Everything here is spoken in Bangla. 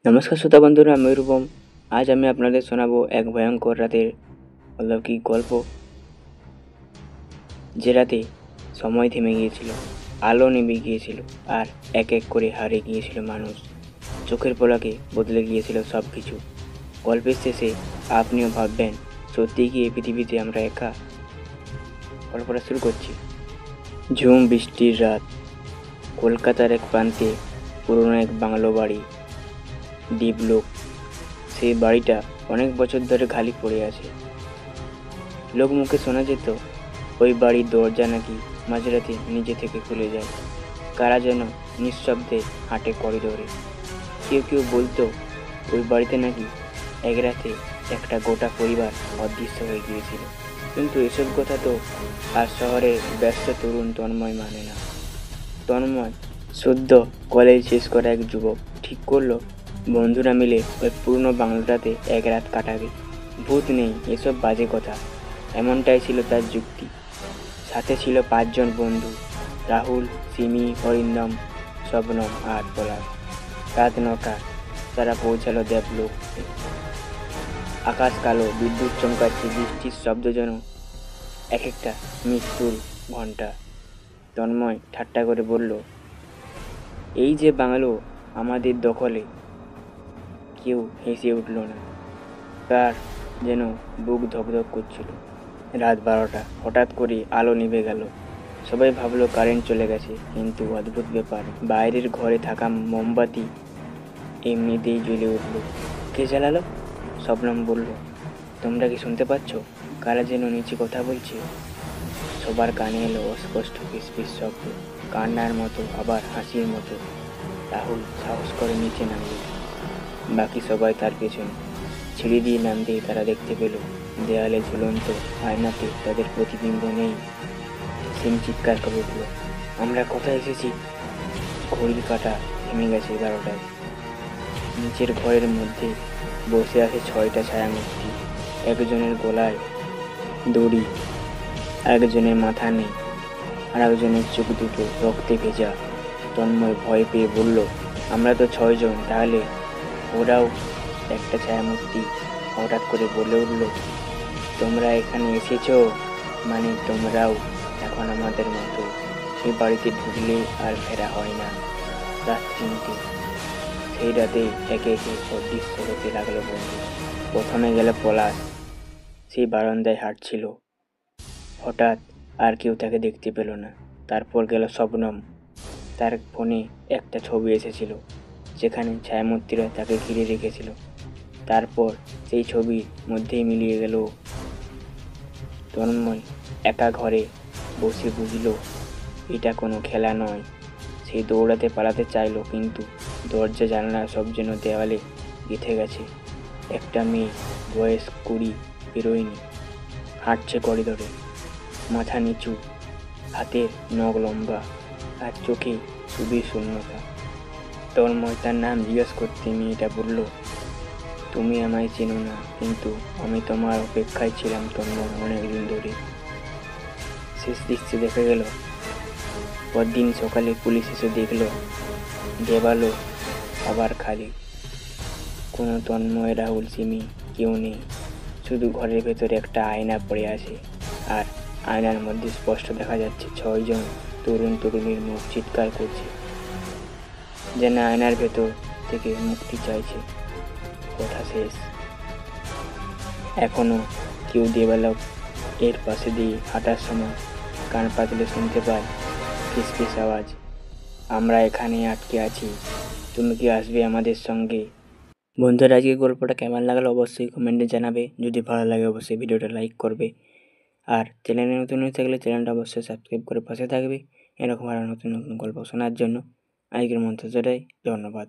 নমস্কার শ্রোতা বন্ধুরা, আমি রূপম। আজ আমি আপনাদের শোনাবো এক ভয়ঙ্কর রাতের অলৌকিক গল্প। যে রাতে সময় থেমে গিয়েছিল, আলো নেমে গিয়েছিল, আর এক এক করে হারিয়ে গিয়েছিল মানুষ। চোখের পলকে বদলে গিয়েছিল সব কিছু। গল্পের শেষে আপনিও ভাববেন, সত্যিই কি এই পৃথিবীতে আমরা একা? গল্পটা শুরু করছি। ঝুম বৃষ্টির রাত, কলকাতার এক প্রান্তে পুরনো এক বাংলো বাড়ি, ডিপলোক। সেই বাড়িটা অনেক বছর ধরে খালি পড়ে আছে। লোক মুখে শোনা যেত ওই বাড়ির দরজা নাকি মাঝরাতে নিজে থেকে খুলে যায়। কারা যেন নিঃশব্দে হাঁটে করিডোরে। কেউ কেউ বলতো ওই বাড়িতে নাকি এক রাতে একটা গোটা পরিবার অদৃশ্য হয়ে গিয়েছিল। কিন্তু এসব কথা তো আর শহরের ব্যস্ত তরুণ তন্ময় মানে না। তন্ময় সদ্য কলেজ শেষ করা এক যুবক, ঠিক করলো বন্ধুরা মিলে ওই পুরনো বাংলোটাতে এক রাত কাটাবে। ভূত নেই, এসব বাজে কথা, এমনটাই ছিল তার যুক্তি। সাথে ছিল 5 জন বন্ধু: রাহুল, সিমি, অরিন্দম, শবনম আর পলাশ। রাত 9টা তারা পৌঁছালো দেবলোকে। আকাশ কালো, বিদ্যুৎ চমকাচ্ছে, বৃষ্টির শব্দ যেন এক একটা মৃত্যুর ঘণ্টা। তন্ময় ঠাট্টা করে বলল, এই যে বাংলো আমাদের দখলে। কেউ হেসে উঠল না, তার যেন বুক ধকধক করছিল। রাত 12টা, হঠাৎ করে আলো নিভে গেল। সবাই ভাবলো কারেন্ট চলে গেছে, কিন্তু অদ্ভুত ব্যাপার, বাইরের ঘরে থাকা মোমবাতি এমনিতেই জ্বলে উঠল। কে জ্বালালো? শবনম বলল, তোমরা কি শুনতে পাচ্ছ? কারা যেন নিচে কথা বলছে। সবার কানে এলো অস্পষ্ট ফিসফিস শব্দ, কান্নার মতো আবার হাসির মতো। রাহুল সাহস করে নিচে নামল, বাকি সবাই তার পেছনে। সিঁড়ি দিয়ে নামতেই তারা দেখতে পেল দেয়ালে ঝুলন্ত আয়নাতে তাদের প্রতিবিম্ব নেই। সিম চিৎকার করে উঠল, আমরা কোথায় এসেছি? ঘড়ির কাঁটা থেমে গেছে 11টায়। নিচের ঘরের মধ্যে বসে আছে 6টা ছায়ামূর্তি। একজনের গলায় দড়ি, একজনের মাথা নেই, আর একজনের চোখ দুটো রক্তে ভেজা। তন্ময় ভয় পেয়ে বলল, আমরা তো 6 জন, তাহলে ওরাও? একটা ছায়ামূর্তি হঠাৎ করে বলে উঠল, তোমরা এখানে এসেছো মানে তোমরাও এখন আমাদের মতো। এই বাড়িতে ঢুকলে আর ফেরা হয় না। রাত 3টে। সেই রাতেই একে একে অদৃশ্য হতে লাগলো বন্ধু। প্রথমে গেল পলাশ, সেই বারান্দায় হাঁটছিল। হঠাৎ আর কেউ তাকে দেখতে পেল না। তারপর গেল শবনম, তার ফোনে একটা ছবি এসেছিল যেখানে ছায়ামূর্তিরা তাকে ঘিরে রেখেছিল। তারপর সেই ছবির মধ্যেই মিলিয়ে গেল। তন্ময় একা ঘরে বসে বুঝল এটা কোনো খেলা নয়। সে দৌড়াতে পালাতে চাইল, কিন্তু দরজা জানলা সব যেন দেওয়ালে গেঁথে গেছে। একটা মেয়ে, বয়স 20, বেরোয়নি, হাঁটছে করিডোরে, মাথা নিচু, হাতের নখ লম্বা, আর চোখে শুধুই শূন্যতা। তন্ময় তার নাম জিজ্ঞেস করতে মেয়েটা বলল, তুমি আমায় চেনো না, কিন্তু আমি তোমার অপেক্ষায় ছিলাম তন্ময়, অনেকদিন ধরে। শেষ দৃশ্যে দেখা গেল পরদিন সকালে পুলিশ এসে দেখলো দেবালো আবার খালি। কোনো তন্ময়, রাহুল, সিমি কেউ নেই। শুধু ঘরের ভেতরে একটা আয়না পড়ে আছে, আর আয়নার মধ্যে স্পষ্ট দেখা যাচ্ছে 6 জন তরুণ তরুণীর মুখ চিৎকার করছে, যেন আয়নার ভেতর থেকে মুক্তি চাইছে। কথা শেষ। এখনো কেউ দেবালক এর পাশে দিয়ে হাঁটার সময় কান পাতলে শুনতে পায় ফিসফিস আওয়াজ, আমরা এখানে আটকে আছি, তুমি কি আসবে আমাদের সঙ্গে? বন্ধুরা, আজকে গল্পটা কেমন লাগলো অবশ্যই কমেন্টে জানাবে। যদি ভালো লাগে অবশ্যই ভিডিওটা লাইক করবে, আর চ্যানেলে নতুন হয়ে থাকলে চ্যানেলটা অবশ্যই সাবস্ক্রাইব করে পাশে থাকবে এরকম আরও নতুন নতুন গল্প শোনার জন্য। আজকের মতো সেটাই, ধন্যবাদ।